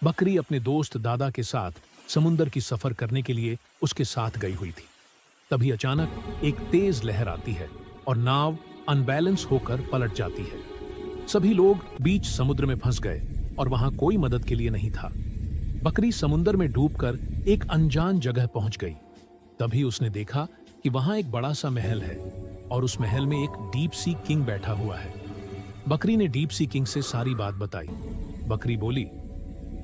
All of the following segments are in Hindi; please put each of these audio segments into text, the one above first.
बकरी अपने दोस्त दादा के साथ समुंदर की सफर करने के लिए उसके साथ गई हुई थी। तभी अचानक एक तेज लहर आती है और नाव अनबैलेंस होकर पलट जाती है। सभी लोग बीच समुद्र में फंस गए और वहां कोई मदद के लिए नहीं था। बकरी समुद्र में डूबकर एक अनजान जगह पहुंच गई। तभी उसने देखा कि वहां एक बड़ा सा महल है और उस महल में एक डीप सी किंग बैठा हुआ है। बकरी ने डीप सी किंग से सारी बात बताई। बकरी बोली,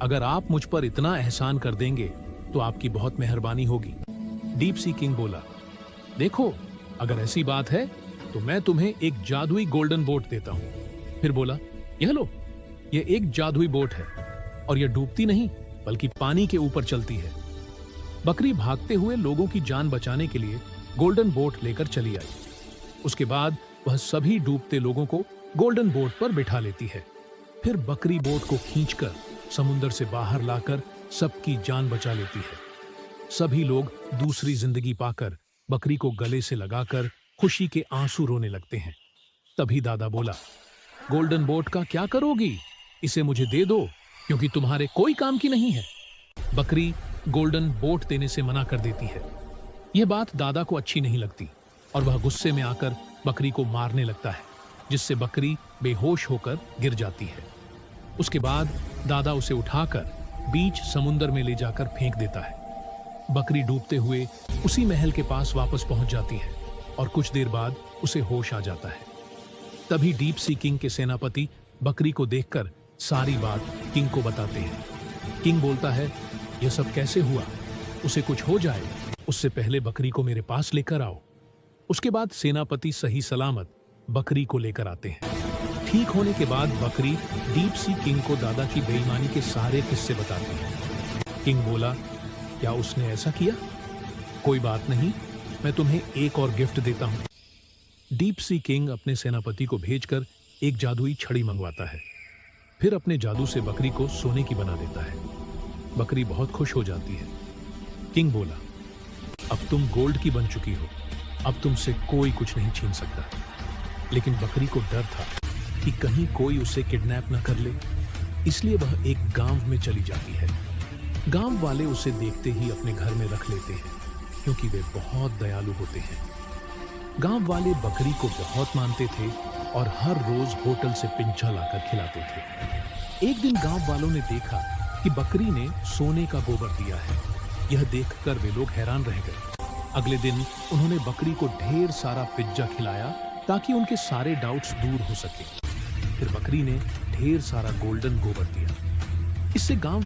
अगर आप मुझ पर इतना एहसान कर देंगे तो आपकी बहुत मेहरबानी होगी। डीप सी किंग बोला, देखो, अगर ऐसी बात है तो मैं तुम्हें एक जादुई गोल्डन बोट देता हूं। फिर बोला, यह लो, यह एक जादुई बोट है और यह डूबती नहीं बल्कि पानी के ऊपर चलती है। बकरी भागते हुए लोगों की जान बचाने के लिए गोल्डन बोट लेकर चली आई। उसके बाद वह सभी डूबते लोगों को गोल्डन बोट पर बिठा लेती है। फिर बकरी बोट को खींचकर समुद्र से बाहर लाकर सबकी जान बचा लेती है। सभी लोग दूसरी जिंदगी पाकर बकरी को गले से लगाकर खुशी के आंसू रोने लगते हैं। तभी दादा बोला, गोल्डन बोट का क्या करोगी? इसे मुझे दे दो, क्योंकि तुम्हारे कोई काम की नहीं है। बकरी गोल्डन बोट देने से मना कर देती है। यह बात दादा को अच्छी नहीं लगती और वह गुस्से में आकर बकरी को मारने लगता है, जिससे बकरी बेहोश होकर गिर जाती है। उसके बाद दादा उसे उठाकर बीच समुद्र में ले जाकर फेंक देता है। बकरी डूबते हुए उसी महल के पास वापस पहुंच जाती है और कुछ देर बाद उसे होश आ जाता है। तभी डीप सी किंग के सेनापति बकरी को देखकर सारी बात किंग को बताते हैं। किंग बोलता है, यह सब कैसे हुआ? उसे कुछ हो जाए उससे पहले बकरी को मेरे पास लेकर आओ। उसके बाद सेनापति सही सलामत बकरी को लेकर आते हैं। ठीक होने के बाद बकरी डीप सी किंग को दादा की बेईमानी के सारे किस्से बताती है। किंग बोला, क्या उसने ऐसा किया? कोई बात नहीं, मैं तुम्हें एक और गिफ्ट देता हूं। डीप सी किंग अपने सेनापति को भेजकर एक जादुई छड़ी मंगवाता है। फिर अपने जादू से बकरी को सोने की बना देता है। बकरी बहुत खुश हो जाती है। किंग बोला, अब तुम गोल्ड की बन चुकी हो, अब तुमसे कोई कुछ नहीं छीन सकता। लेकिन बकरी को डर था कि कहीं कोई उसे किडनैप न कर ले, इसलिए वह एक गांव में चली जाती है। गांव वाले उसे देखते ही अपने घर में रख लेते हैं, क्योंकि वे बहुत दयालु होते हैं। गांव वाले बकरी को बहुत मानते थे और हर रोज होटल से पिंचा लाकर खिलाते थे। एक दिन गांव वालों ने देखा कि बकरी ने सोने का गोबर दिया है। यह देखकर वे लोग हैरान रह गए। अगले दिन उन्होंने बकरी को ढेर सारा पिज्जा खिलाया ताकि उनके सारे डाउट्स दूर हो सके। फिर बकरी ने ढेर सारा गोल्डन गोबर दिया। इससे गांव